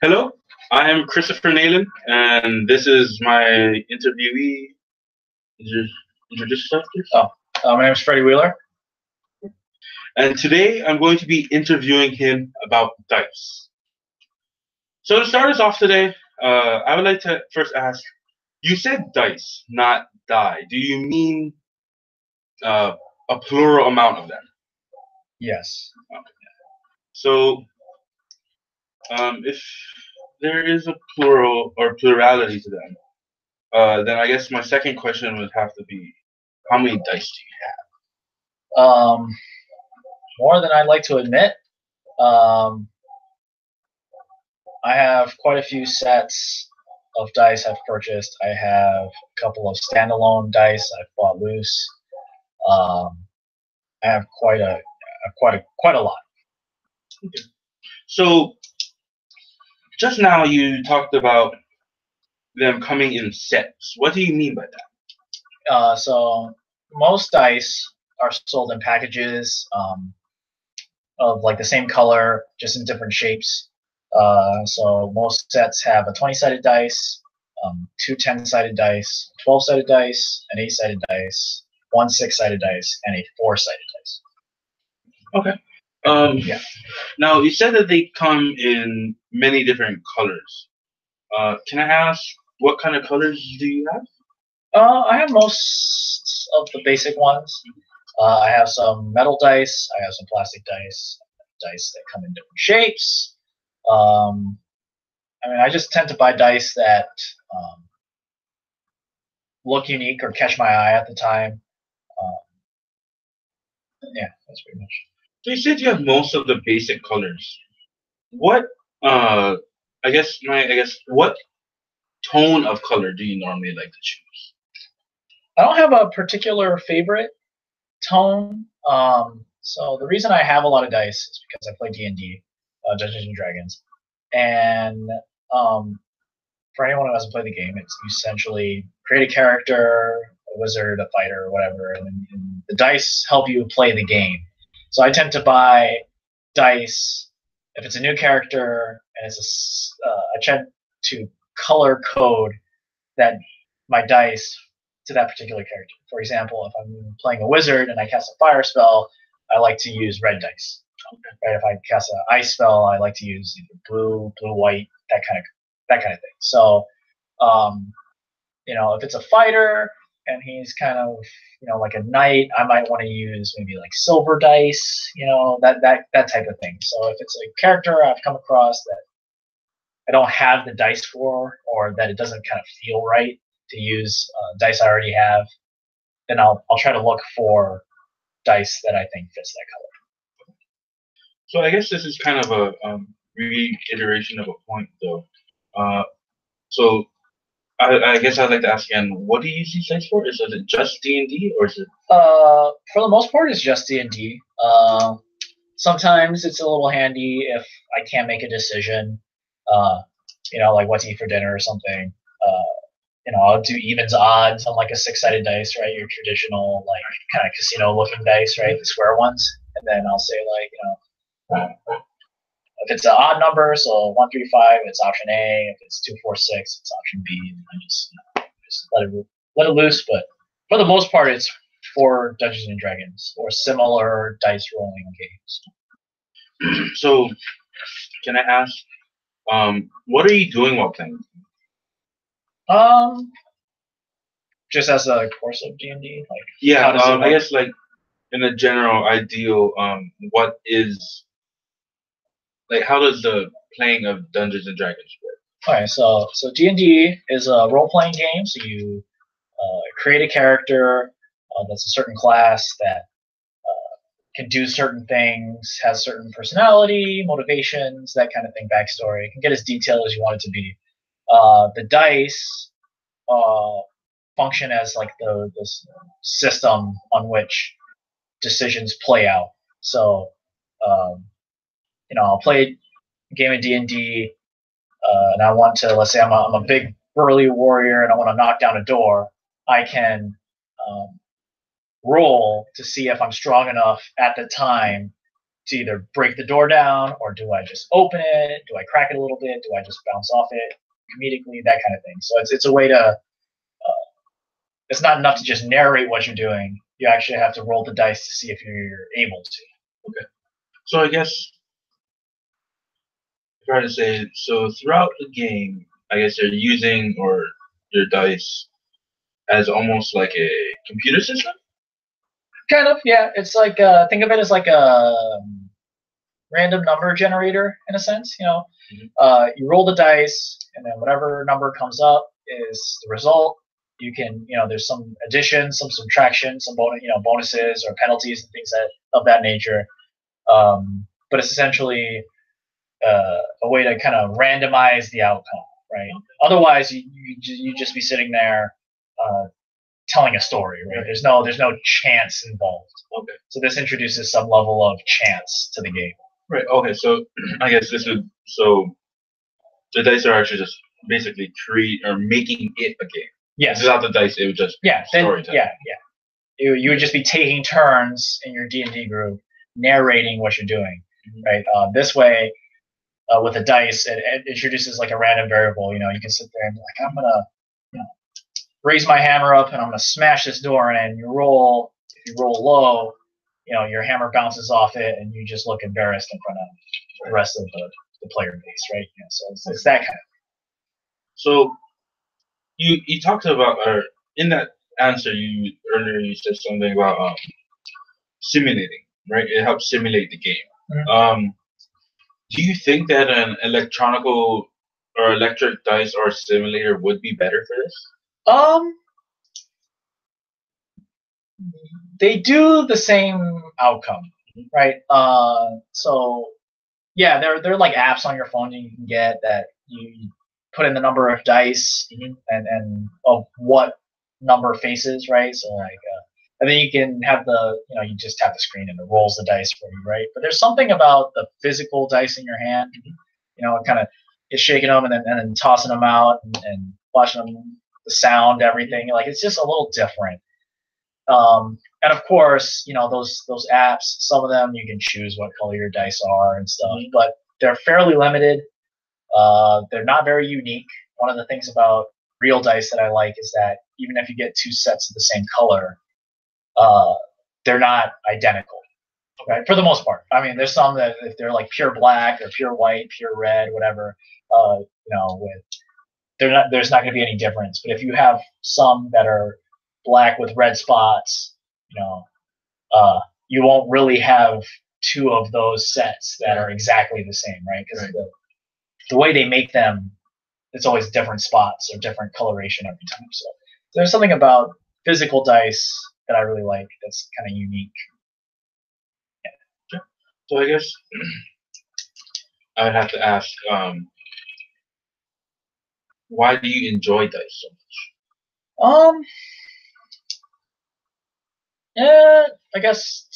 Hello, I am Christopher Nayland, and this is my interviewee. Introduce yourself, please. My name is Freddie Wheeler. And today I'm going to be interviewing him about dice. So to start us off today, I would like to first ask, you said dice, not die. Do you mean a plural amount of them? Yes. Okay. So if there is a plural or plurality to them, then I guess my second question would have to be, how many dice do you have? More than I'd like to admit. I have quite a few sets of dice I've purchased. I have a couple of standalone dice I've bought loose. I have quite a lot. Okay. So just now you talked about them coming in sets. What do you mean by that? So most dice are sold in packages of like the same color, just in different shapes. So most sets have a 20-sided dice, two 10-sided dice, 12-sided dice, an 8-sided dice, one 6-sided dice, and a 4-sided dice. Okay. Yeah. Now you said that they come in many different colors. Can I ask what kind of colors do you have? I have most of the basic ones. I have some metal dice. I have some plastic dice. Dice that come in different shapes. I mean, I just tend to buy dice that look unique or catch my eye at the time. Yeah, that's pretty much. So you said you have most of the basic colors. What what tone of color do you normally like to choose? I don't have a particular favorite tone. So the reason I have a lot of dice is because I play D&D, Dungeons and Dragons, and for anyone who hasn't played the game, it's essentially create a character, a wizard, a fighter, or whatever, and the dice help you play the game. So I tend to buy dice if it's a new character, and it's I tend to color code that my dice to that particular character. For example, if I'm playing a wizard and I cast a fire spell, I like to use red dice. Right? If I cast an ice spell, I like to use either blue, white, that kind of thing. So, if it's a fighter and he's kind of like a knight, I might want to use maybe like silver dice, that type of thing. So if it's a character I've come across that I don't have the dice for, or that it doesn't kind of feel right to use dice I already have, then I'll try to look for dice that I think fits that color. So I guess this is kind of a reiteration of a point, though. So I guess I'd like to ask again, what do you use these dice for? Is it just D&D, or is it? For the most part, it's just D&D. Sometimes it's a little handy if I can't make a decision, like what to eat for dinner or something. I'll do evens, odds on like a 6-sided dice, right? Your traditional like kind of casino-looking dice, right? The square ones, and then I'll say like, if it's an odd number, so 1, 3, 5, it's option A. If it's 2, 4, 6, it's option B. And I just let it loose. But for the most part, it's for Dungeons and Dragons or similar dice rolling games. So, can I ask, what are you doing while playing? Just as a course of D&D, like yeah. I guess like in a general ideal, what is like how does the playing of Dungeons and Dragons work? Okay, so D&D is a role-playing game. So you create a character that's a certain class that can do certain things, has certain personality, motivations, that kind of thing, backstory. It can get as detailed as you want it to be. The dice function as like the system on which decisions play out. So, I'll play a game of D&D, and I want to, let's say I'm a big burly warrior and I want to knock down a door. I can roll to see if I'm strong enough at the time to either break the door down, or do I just open it? Do I crack it a little bit? Do I just bounce off it comedically? That kind of thing. So it's a way to. It's not enough to just narrate what you're doing. You actually have to roll the dice to see if you're able to. Okay. So I guess if I had to say, so throughout the game, I guess you're using or your dice as almost like a computer system. Kind of, yeah. It's like think of it as like a random number generator in a sense. You roll the dice, and then whatever number comes up is the result. You can, there's some addition, some subtraction, some bonuses or penalties and things of that nature. But it's essentially a way to kind of randomize the outcome, right? Otherwise, you just be sitting there telling a story, right? There's no chance involved. Okay. So this introduces some level of chance to the game. Right. Okay. So I guess so the dice are actually just basically making it a game. Yes. Without the dice, it would just be storytelling. You would just be taking turns in your D&D group narrating what you're doing, right? This way, with the dice, it introduces like a random variable. You can sit there and be like, I'm gonna, raise my hammer up and I'm gonna smash this door in. You roll. If you roll low, your hammer bounces off it, and you just look embarrassed in front of the rest of the player base, right? So it's that kind of. So you talked about, or in that answer earlier you said something about simulating, right? It helps simulate the game. Mm-hmm. Do you think that an electronical or electric dice or simulator would be better for this? They do the same outcome, right? So yeah, they're like apps on your phone you can get that you put in the number of dice and of what number faces, right? So like, and then you can have you just tap the screen and it rolls the dice for you, right? But there's something about the physical dice in your hand, kind of just shaking them and then tossing them out and watching them, the sound, everything. Like it's just a little different. And of course, those apps, some of them you can choose what color your dice are and stuff, but they're fairly limited. They're not very unique. One of the things about real dice that I like is that even if you get two sets of the same color, they're not identical, right? For the most part. I mean, there's some that if they're like pure black or pure white, pure red, whatever, there's not going to be any difference. But if you have some that are black with red spots, you won't really have two of those sets that are exactly the same, right? Because the way they make them, it's always different spots or different coloration every time. So there's something about physical dice that I really like that's kind of unique. Yeah. So I guess I would have to ask, why do you enjoy dice so much? Yeah, I guess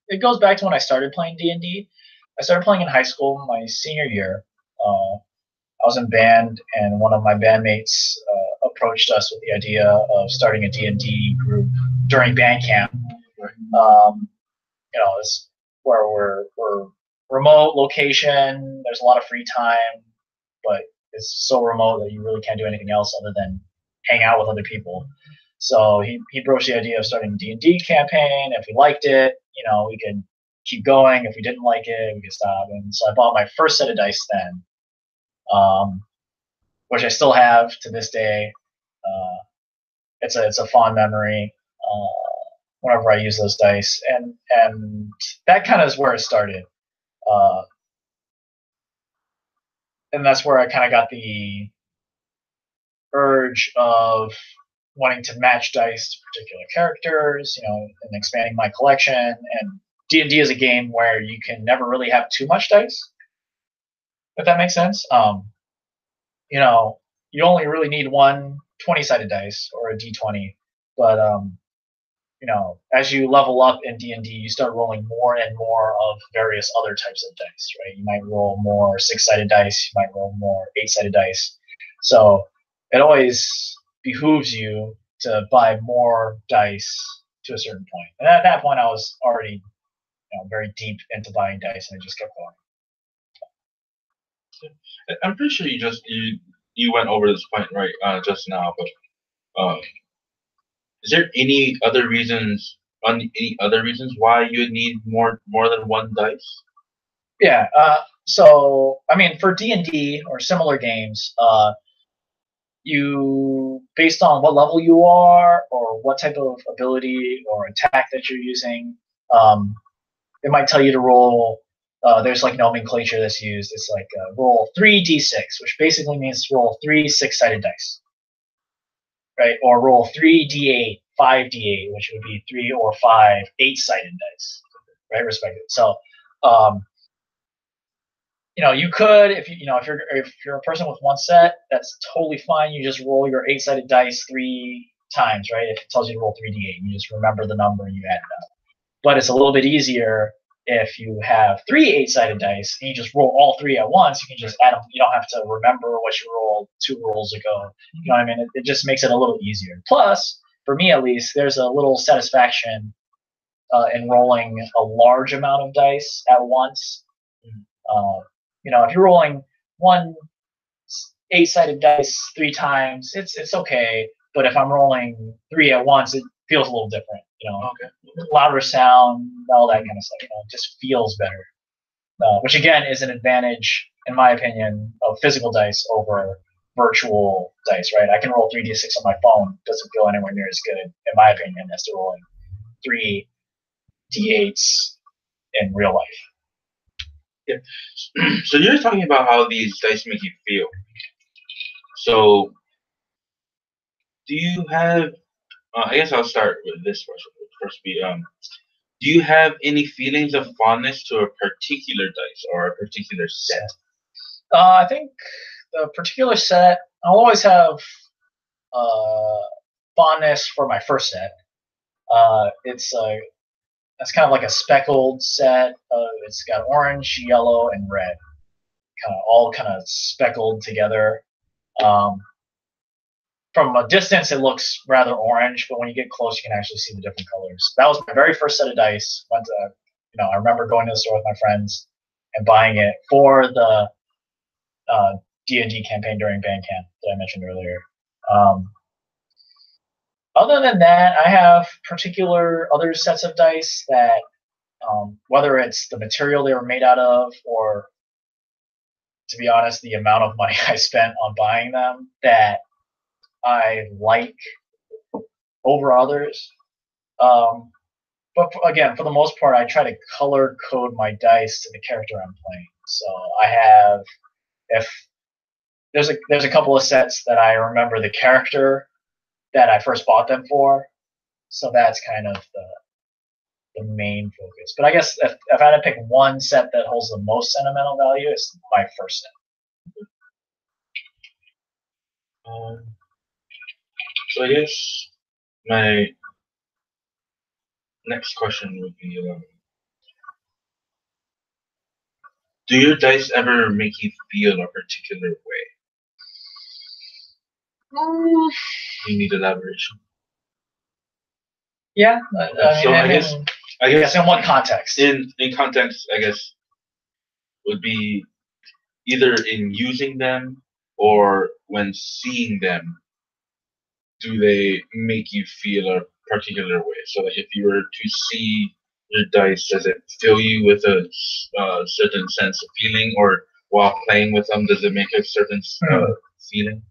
it goes back to when I started playing D&D. I started playing in high school my senior year. I was in band, and one of my bandmates approached us with the idea of starting a D&D group during band camp. It's where we're remote location. There's a lot of free time, but it's so remote that you really can't do anything else other than hang out with other people. So he broached the idea of starting a D&D campaign. If we liked it, we could keep going. If we didn't like it, we could stop. And so I bought my first set of dice then, which I still have to this day. It's a fond memory whenever I use those dice, and that kind of is where it started. And that's where I kind of got the urge of wanting to match dice to particular characters, and expanding my collection. And D&D is a game where you can never really have too much dice, if that makes sense. You only really need one 20-sided dice or a D20, but as you level up in D&D, you start rolling more and more of various other types of dice, right? You might roll more 6-sided dice, you might roll more 8-sided dice. So it always behooves you to buy more dice to a certain point. And at that point, I was already very deep into buying dice, and I just kept going. I'm pretty sure you went over this point right just now, but is there any other reasons why you would need more than one dice? Yeah. So I mean, for D&D or similar games, you based on what level you are or what type of ability or attack that you're using, it might tell you to roll. There's like nomenclature that's used. It's like roll 3d6, which basically means roll 3 6-sided dice, right? Or roll 3d8, 5d8, which would be 3 or 5 8-sided dice, right? Respectively. So, you could if you're a person with one set, that's totally fine. You just roll your 8-sided dice 3 times, right? If it tells you to roll 3d8, you just remember the number and you add it up. But it's a little bit easier if you have 3 8-sided dice and you just roll all 3 at once. You can just add them. You don't have to remember what you rolled 2 rolls ago. You know what I mean? It just makes it a little easier. Plus, for me at least, there's a little satisfaction in rolling a large amount of dice at once. If you're rolling one 8-sided dice 3 times, it's okay. But if I'm rolling 3 at once, it feels a little different. Okay. Louder sound, all that kind of stuff. It just feels better. Which again is an advantage, in my opinion, of physical dice over virtual dice. Right? I can roll 3d6 on my phone. It doesn't feel anywhere near as good, in my opinion, as to rolling 3 d8s in real life. Yeah. So you're talking about how these dice make you feel. So, do you have? I guess I'll start with this first. Do you have any feelings of fondness to a particular dice or a particular set? I think the particular set, I'll always have fondness for my first set. It's kind of like a speckled set. It's got orange, yellow, and red, all speckled together. From a distance, it looks rather orange, but when you get close, you can actually see the different colors. That was my very first set of dice. I remember going to the store with my friends and buying it for the D&D campaign during band camp that I mentioned earlier. Other than that, I have particular other sets of dice that, whether it's the material they were made out of or, to be honest, the amount of money I spent on buying them, that I like over others. But again, for the most part, I try to color code my dice to the character I'm playing. So I have, if there's a couple of sets that I remember the character that I first bought them for, so that's kind of the main focus. But I guess if I had to pick one set that holds the most sentimental value, it's my first set. So I guess my next question would be, do your dice ever make you feel a particular way? You need elaboration. Yeah. I guess in what context? In context, I guess, would be either in using them or when seeing them. Do they make you feel a particular way? So if you were to see your dice, does it fill you with a certain sense of feeling, or while playing with them, does it make a certain feeling?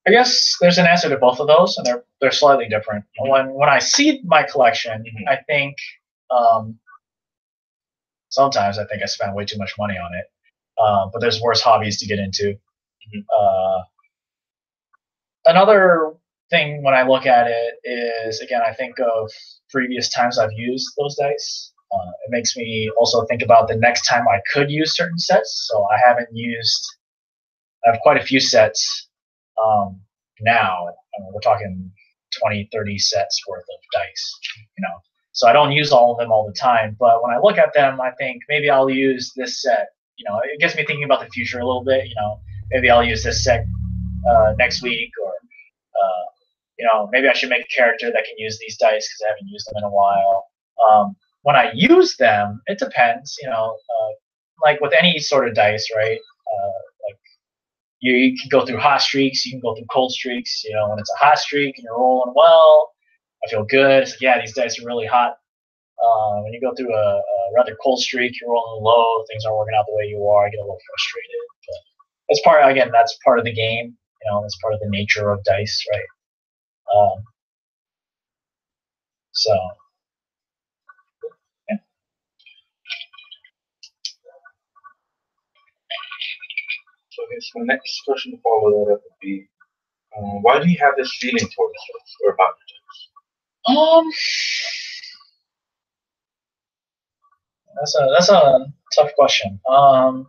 I guess there's an answer to both of those, and they're slightly different. Mm-hmm. When I see my collection, mm-hmm. I think sometimes I think I spend way too much money on it, but there's worse hobbies to get into. Mm-hmm. Another thing when I look at it is, again, I think of previous times I've used those dice. It makes me also think about the next time I could use certain sets. So I have quite a few sets now. We're talking 20, 30 sets worth of dice, So I don't use all of them all the time. But when I look at them, I think maybe I'll use this set. It gets me thinking about the future a little bit. Maybe I'll use this set next week, or maybe I should make a character that can use these dice because I haven't used them in a while. when I use them, it depends. Like with any sort of dice, right? Like you can go through hot streaks, you can go through cold streaks. When it's a hot streak and you're rolling well, I feel good. It's like, yeah, these dice are really hot. When you go through a rather cold streak, you're rolling low, things aren't working out the way you are, I get a little frustrated. But that's part of the game. That's part of the nature of dice, right? So, yeah. So I guess my next question to follow that up would be, why do you have this feeling towards dice or about your dice? Um, that's a tough question. Why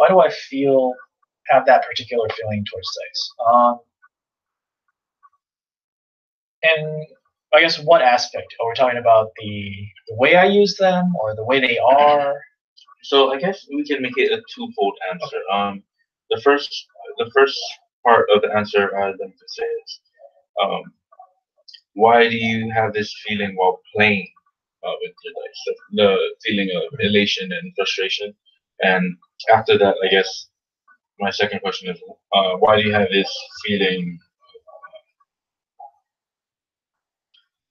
do I have that particular feeling towards dice? And I guess what aspect? Are we talking about the way I use them or the way they are? So I guess we can make it a twofold answer. The first the first part of the answer I'd like to say is, um, why do you have this feeling while playing with your dice? The feeling of elation and frustration. And after that, I guess my second question is, why do you have this feeling,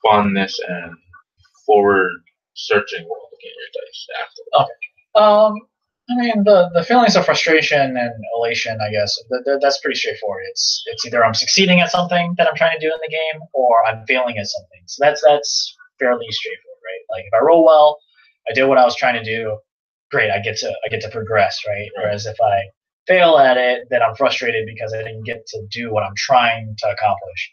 fondness and forward searching while looking at your dice after that? Okay. I mean, the feelings of frustration and elation, I guess, that's pretty straightforward. It's either I'm succeeding at something that I'm trying to do in the game, or I'm failing at something. So that's fairly straightforward, right? Like if I roll well, I did what I was trying to do. Great, I get to progress, right? Whereas if I fail at it, then I'm frustrated because I didn't get to do what I'm trying to accomplish.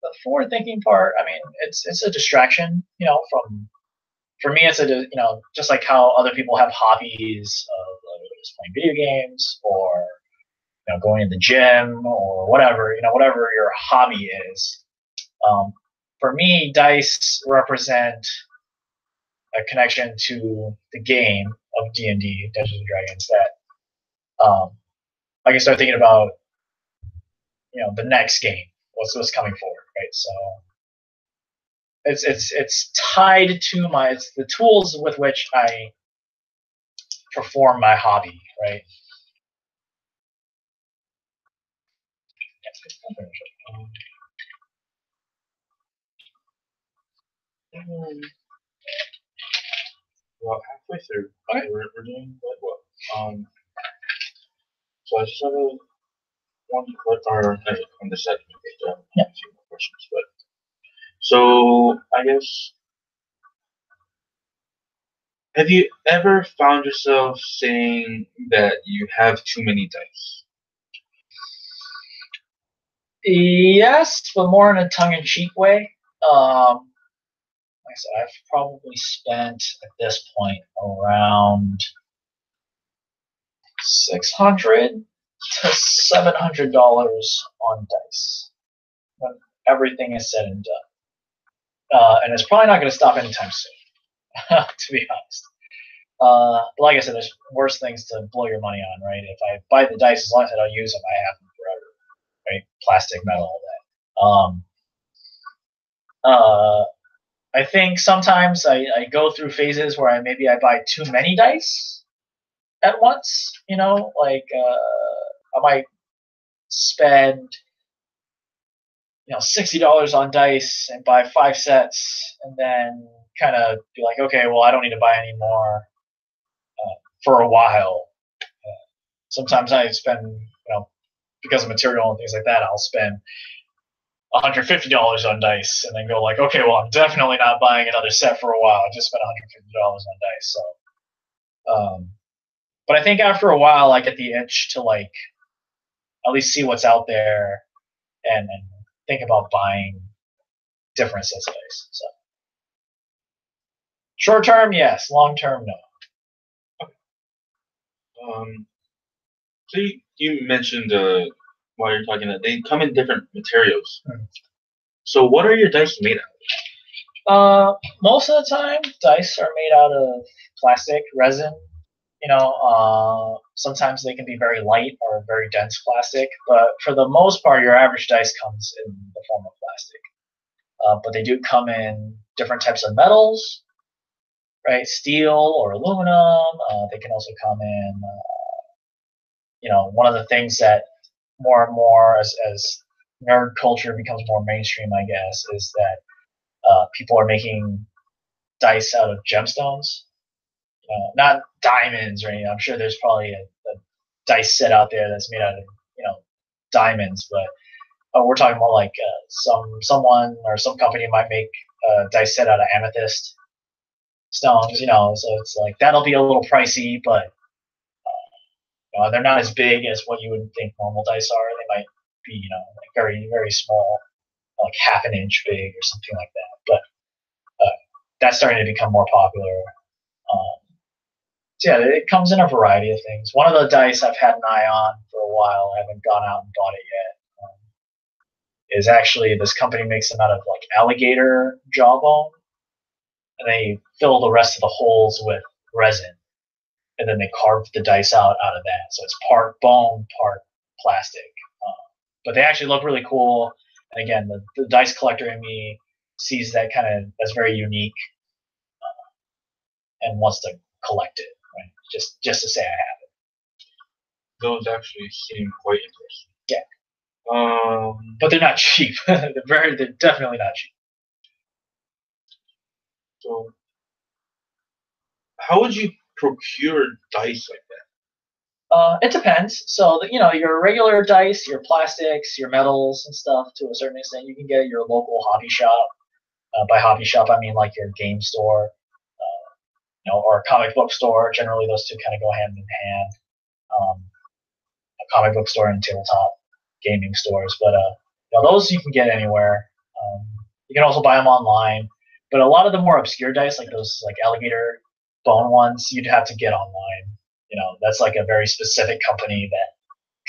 The forward thinking part, I mean, it's a distraction, from for me, it's just like how other people have hobbies of just playing video games or going to the gym or whatever, whatever your hobby is. For me, dice represent a connection to the game of D&D, Dungeons and Dragons, that I can start thinking about the next game, what's coming forward, right? So it's tied to it's the tools with which I perform my hobby, right? Well, halfway through, Okay. we're doing quite well. So I just have one on the second page. I have a few more questions, but so I guess, have you ever found yourself saying that you have too many dice? Yes, but more in a tongue-in-cheek way. Like I said, I've probably spent at this point around $600 to $700 on dice when everything is said and done, and it's probably not going to stop anytime soon, to be honest. But like I said, there's worse things to blow your money on, right? If I buy the dice, as long as I don't use them, I have them forever, right? Plastic, metal, all that. I think sometimes I go through phases where I buy too many dice at once. Like I might spend $60 on dice and buy 5 sets, and then kind of be like, okay, well, I don't need to buy any more for a while. Sometimes I spend, because of material and things like that, I'll spend $150 on dice and then go like, okay, well, I'm definitely not buying another set for a while. I just spent $150 on dice. So, but I think after a while, I get the itch to like at least see what's out there and think about buying different sets of dice. So, short term, yes. Long term, no. So you mentioned while you're talking that they come in different materials. So what are your dice made out of? Most of the time, dice are made out of plastic, resin. Sometimes they can be very light or very dense plastic, but for the most part, your average dice comes in the form of plastic. but they do come in different types of metals, right? Steel or aluminum. They can also come in. One of the things that more and more as nerd culture becomes more mainstream, I guess, is that people are making dice out of gemstones, not diamonds or anything. I'm sure there's probably a dice set out there that's made out of diamonds, but we're talking more like someone or some company might make a dice set out of amethyst stones. So it's like that'll be a little pricey, but they're not as big as what you would think normal dice are. They might be like very very small, like half an inch big or something like that. But that's starting to become more popular. So yeah, it comes in a variety of things. One of the dice I've had an eye on for a while, I haven't gone out and bought it yet, is actually this company makes them out of like alligator jawbone, and they fill the rest of the holes with resin, and then they carve the dice out of that. So it's part bone, part plastic. But they actually look really cool. And again, the dice collector in me sees that that's very unique, and wants to collect it, right? Just to say I have it. Those actually seem quite interesting. Yeah. But they're not cheap. They're definitely not cheap. So, how would you procure dice like that? It depends. So, your regular dice, your plastics, your metals and stuff, to a certain extent, you can get at your local hobby shop. By hobby shop, I mean like your game store, or a comic book store. Generally, those two kind of go hand in hand. A comic book store and tabletop gaming stores, but those you can get anywhere. You can also buy them online, but a lot of the more obscure dice, like those like alligator bone ones, you'd have to get online. That's like a very specific company that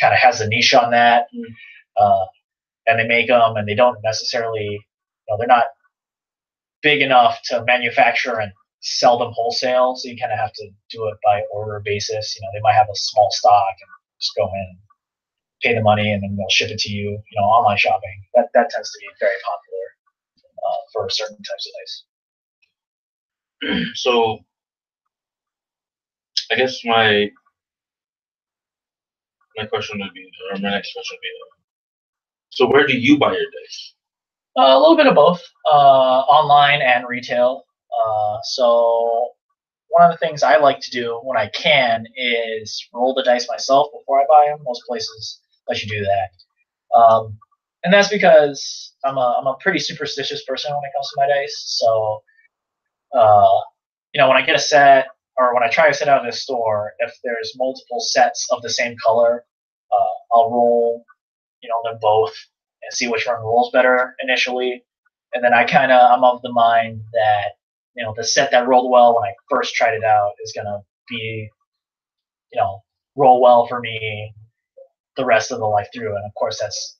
kind of has a niche on that, and they make them, and they don't necessarily, they're not big enough to manufacture and sell them wholesale, so you kind of have to do it by order basis. They might have a small stock and just go in, pay the money, and then they'll ship it to you. Online shopping that tends to be very popular for certain types of dice. So, I guess my question would be, or my next question would be, so where do you buy your dice? A little bit of both, online and retail. So one of the things I like to do when I can is roll the dice myself before I buy them. Most places let you do that, and that's because I'm a pretty superstitious person when it comes to my dice. So when I get a set, or when I try a set out in a store, if there's multiple sets of the same color, I'll roll them both and see which one rolls better initially. And then I'm of the mind that the set that rolled well when I first tried it out is gonna be roll well for me the rest of the life through. And of course that's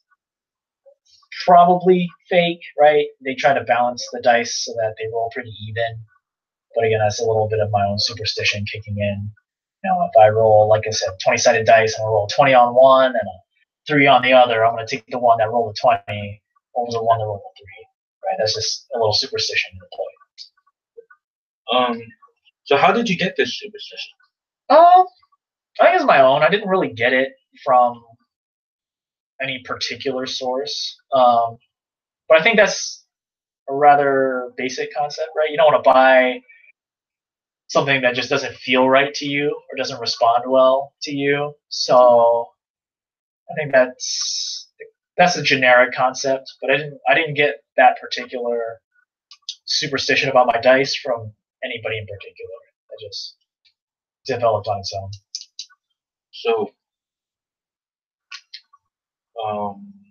probably fake, right? They try to balance the dice so that they roll pretty even. But again, that's a little bit of my own superstition kicking in. If I roll, like I said, 20-sided dice, and I roll 20 on one and a 3 on the other, I'm going to take the one that rolled a 20 over the one that rolled a 3. Right? That's just a little superstition in the play. So how did you get this superstition? I think it's my own. I didn't really get it from any particular source. But I think that's a rather basic concept, right? You don't want to buy something that just doesn't feel right to you or doesn't respond well to you. So I think that's a generic concept, but I didn't get that particular superstition about my dice from anybody in particular. I just developed on its own. So,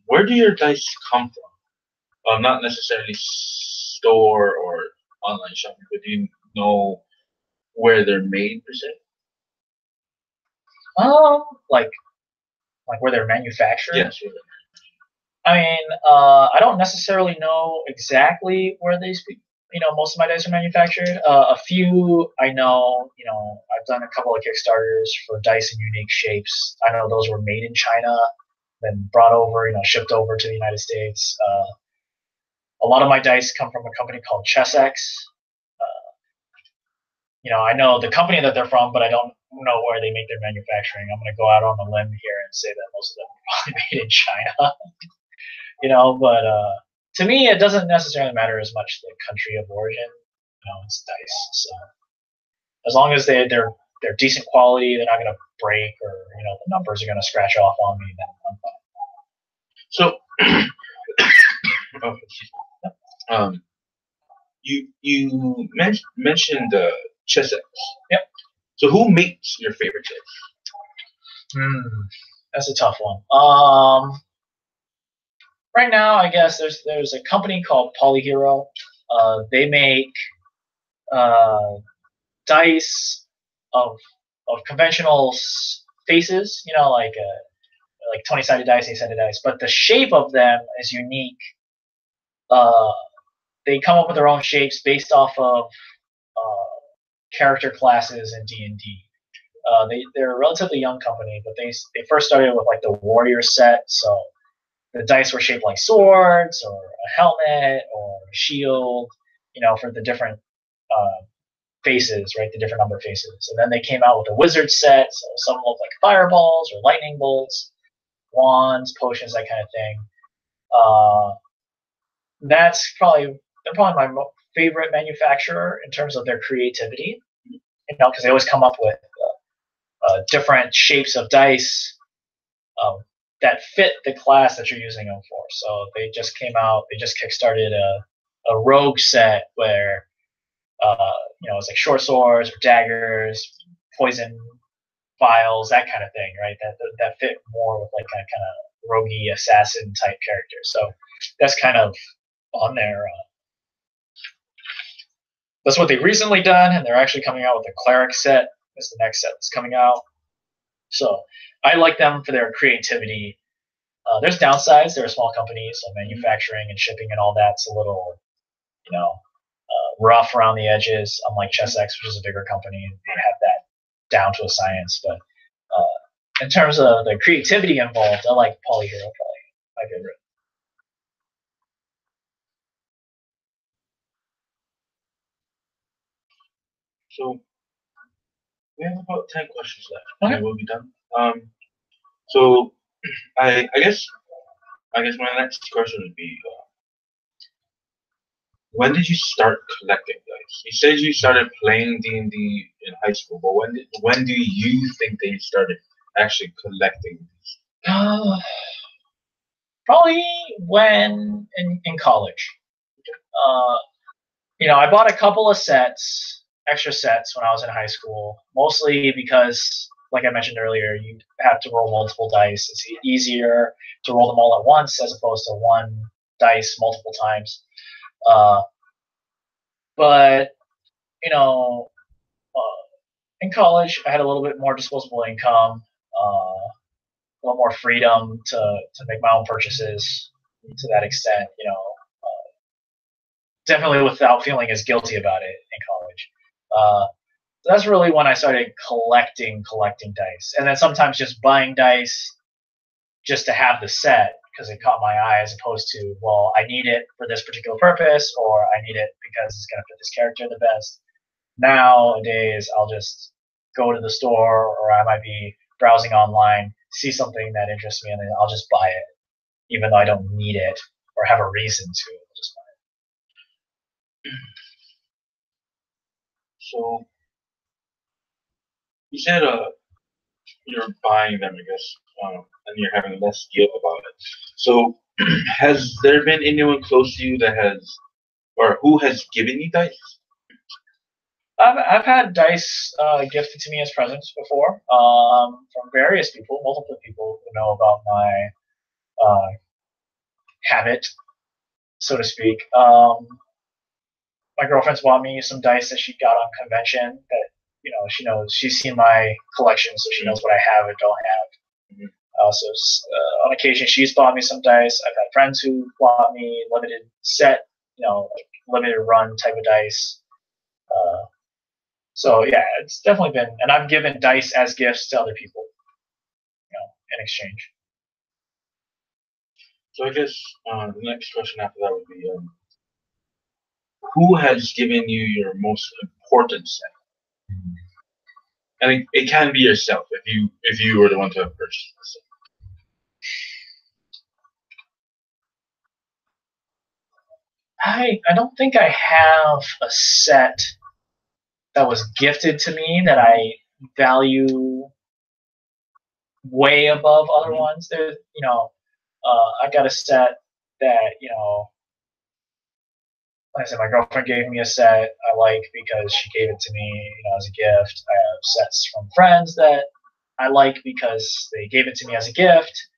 where do your dice come from? Not necessarily store or online shopping, but do you know where they're made per se? Like where they're manufactured? Yes. I mean, I don't necessarily know exactly where these, most of my dice are manufactured. A few I know, I've done a couple of Kickstarters for dice in unique shapes. I know those were made in China, then brought over, shipped over to the United States. A lot of my dice come from a company called ChessX. I know the company that they're from, but I don't know where they make their manufacturing. I'm going to go out on a limb here and say that most of them are probably made in China. But to me, it doesn't necessarily matter as much the country of origin. It's dice. So as long as they're decent quality, they're not going to break, or the numbers are going to scratch off on me, then I'm fine. So, you mentioned chess. Yep. So who makes your favorite chess? That's a tough one. Right now, I guess there's a company called Polyhero. They make dice of conventional faces, like 20-sided dice, 8-sided dice, but the shape of them is unique. They come up with their own shapes based off of character classes in D&D. They're a relatively young company, but they first started with like the warrior set, so the dice were shaped like swords or a helmet or a shield, for the different faces, right? The different number of faces. And then they came out with a wizard set, so some look like fireballs or lightning bolts, wands, potions, that kind of thing. They're probably my favorite manufacturer in terms of their creativity, because they always come up with different shapes of dice that fit the class that you're using them for. So they just kickstarted a rogue set where it's like short swords or daggers, poison vials, that kind of thing, right? That fit more with like kind of roguey assassin type characters. So that's kind of on their. That's what they've recently done, and they're actually coming out with a cleric set. That's the next set that's coming out. So I like them for their creativity. There's downsides. They're a small company, so manufacturing and shipping and all that's a little, rough around the edges. Unlike ChessX, which is a bigger company, they have that down to a science. But in terms of the creativity involved, I like Polyhero, probably my favorite. So we have about 10 questions left, Okay. and we'll be done. So I guess my next question would be, when did you start collecting dice? You said you started playing D&D in high school, but when do you think that you started actually collecting these? Probably when in college. I bought a couple of extra sets when I was in high school, mostly because, like I mentioned earlier, you have to roll multiple dice. It's easier to roll them all at once as opposed to one dice multiple times. But in college, I had a little bit more disposable income, a little more freedom to make my own purchases to that extent. Definitely without feeling as guilty about it in college. So that's really when I started collecting dice, and then sometimes just buying dice just to have the set because it caught my eye, as opposed to, well, I need it for this particular purpose, or I need it because it's going to fit this character the best. Nowadays, I'll just go to the store, or I might be browsing online, see something that interests me, and then I'll just buy it, even though I don't need it or have a reason to. I'll just buy it. So you said you're buying them, I guess, and you're having less guilt about it. So has there been anyone close to you that has, or who has given you dice? I've had dice gifted to me as presents before, from various people, multiple people who know about my habit, so to speak. My girlfriend's bought me some dice that she got on convention that, she knows. She's seen my collection, so she knows what I have and don't have. So on occasion, she's bought me some dice. I've had friends who bought me limited set, like limited run type of dice. So yeah, it's definitely been, and I've given dice as gifts to other people, in exchange. So I guess the next question after that would be, who has given you your most important set? And it can be yourself if you were the one to have purchased this. I don't think I have a set that was gifted to me that I value way above other ones. There's, I got a set that, like I said, my girlfriend gave me a set I like because she gave it to me, as a gift. I have sets from friends that I like because they gave it to me as a gift.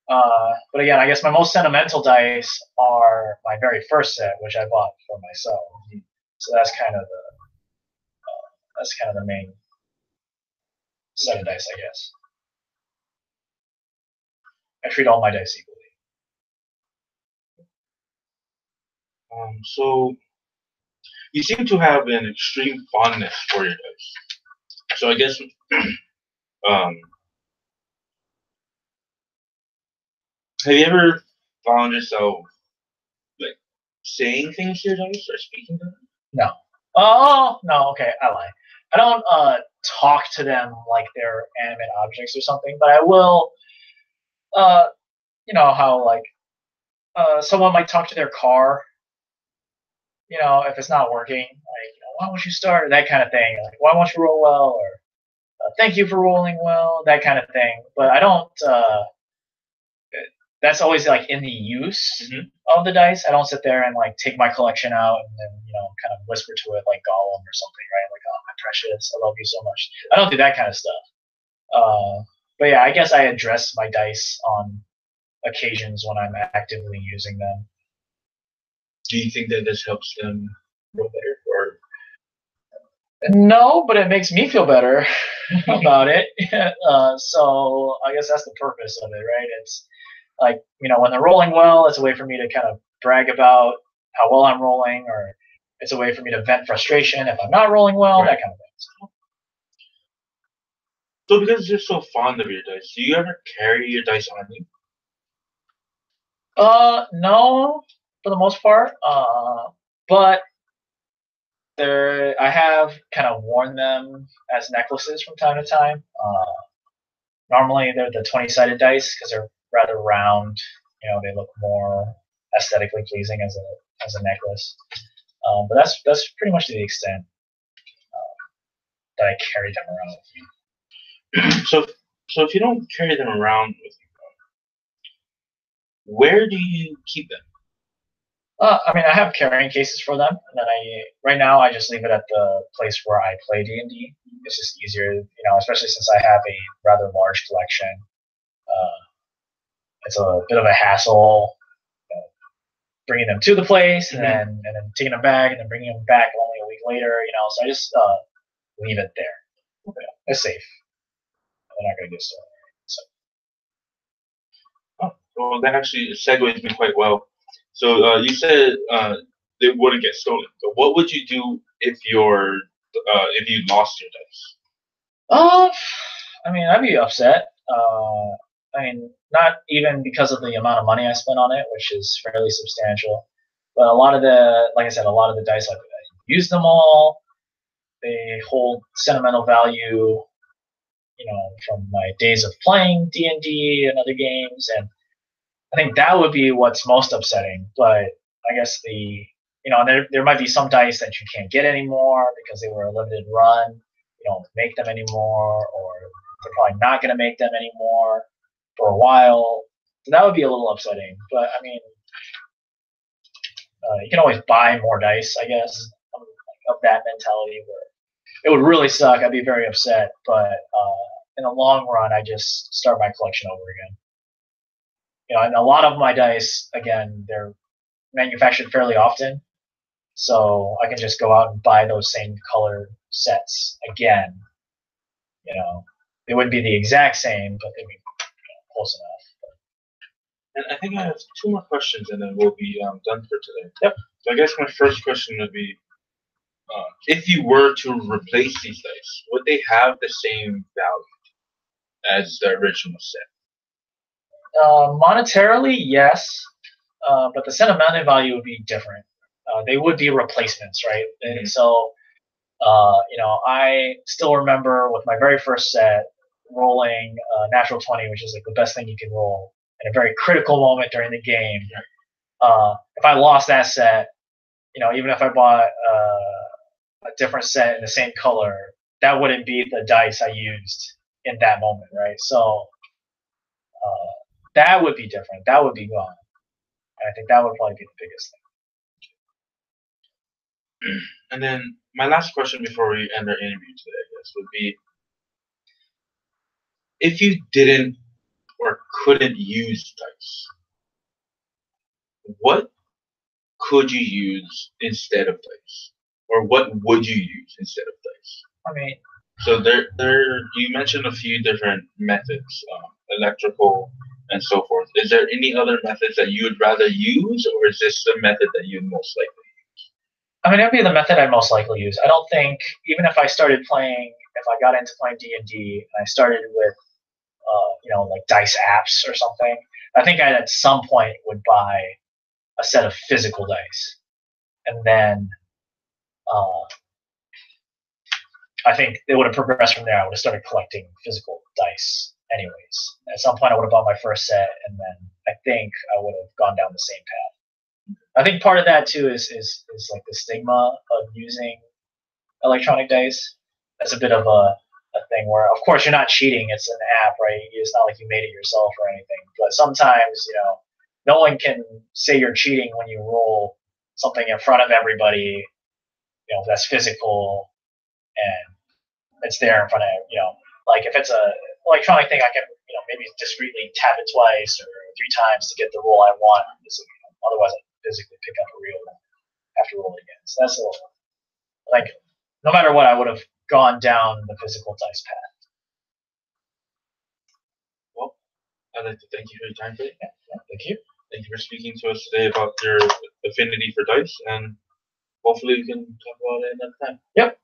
But again, I guess my most sentimental dice are my very first set, which I bought for myself. So that's kind of the main set of dice, I guess. I treat all my dice equally. So you seem to have an extreme fondness for your dice. So I guess um, have you ever found yourself like saying things to your dice or speaking to them? No. Oh no. Okay, I lie. I don't talk to them like they're animate objects or something, but I will. How like someone might talk to their car. If it's not working, like, why won't you start? That kind of thing. Like, why won't you roll well? Or thank you for rolling well. That kind of thing. But I don't. That's always like in the use of the dice. I don't sit there and like take my collection out and then kind of whisper to it like Gollum or something, right? Like, oh my precious, I love you so much. I don't do that kind of stuff. But yeah, I guess I address my dice on occasions when I'm actively using them. Do you think that this helps them roll better, or no? But it makes me feel better about it. So I guess that's the purpose of it, right? It's like, when they're rolling well, it's a way for me to kind of brag about how well I'm rolling, or it's a way for me to vent frustration if I'm not rolling well, right. That kind of thing. So because you're so fond of your dice, do you ever carry your dice on you? No, for the most part. But I have kind of worn them as necklaces from time to time. Normally they're the 20-sided dice because they're rather round. They look more aesthetically pleasing as a necklace. But that's pretty much to the extent that I carry them around with me. So if you don't carry them around with you, where do you keep them? I have carrying cases for them, and then right now I just leave it at the place where I play D&D. It's just easier, especially since I have a rather large collection. It's a bit of a hassle bringing them to the place and then taking them back and then bringing them back only a week later. So I just leave it there. Okay. It's safe. They're not going to get stolen. So. Oh, well, that actually segues me quite well. So you said they wouldn't get stolen. So what would you do if you lost your dice? I'd be upset. Not even because of the amount of money I spent on it, which is fairly substantial, but like I said, a lot of the dice I've used them all. They hold sentimental value, from my days of playing D&D and other games, and I think that would be what's most upsetting. But I guess there might be some dice that you can't get anymore because they were a limited run. You don't make them anymore, or they're probably not going to make them anymore for a while. So that would be a little upsetting. But you can always buy more dice, I guess, of that mentality. Where it would really suck. I'd be very upset. But in the long run, I just start my collection over again. And a lot of my dice, again, they're manufactured fairly often, so I can just go out and buy those same color sets again. They wouldn't be the exact same, but they'd be close enough. And I think I have 2 more questions, and then we'll be done for today. Yep. So I guess my first question would be, if you were to replace these dice, would they have the same value as the original set? Monetarily, yes, but the sentimental value would be different. they would be replacements, right? Mhm. And so, I still remember with my very first set rolling natural 20, which is like the best thing you can roll at a very critical moment during the game. If I lost that set, even if I bought a different set in the same color, that wouldn't be the dice I used in that moment, right? So that would be different. That would be gone. And I think that would probably be the biggest thing. And then my last question before we end our interview today, I guess, would be if you didn't or couldn't use dice, what could you use instead of dice? Or what would you use instead of dice? I mean, So you mentioned a few different methods, electrical and so forth. Is there any other methods that you would rather use, or is this the method that you'd most likely use? I mean, that'd be the method I'd most likely use. I don't think, even if I started playing, if I got into playing D&D and I started with, like dice apps or something, I think I at some point would buy a set of physical dice, and then I think it would have progressed from there. I would have started collecting physical dice anyways. At some point, I would have bought my first set, and then I think I would have gone down the same path. I think part of that too is like the stigma of using electronic dice. That's a bit of a thing where, of course, you're not cheating. It's an app, right? It's not like you made it yourself or anything. But sometimes, no one can say you're cheating when you roll something in front of everybody, that's physical and it's there in front of, like if it's a electronic thing, I can, maybe discreetly tap it twice or 3 times to get the roll I want. Otherwise, I physically pick up a reel and have to roll it again. So that's a little, like, no matter what, I would have gone down the physical dice path. Well, I'd like to thank you for your time today. Yeah, thank you. Thank you for speaking to us today about your affinity for dice, and hopefully we can talk about it another time. Yep.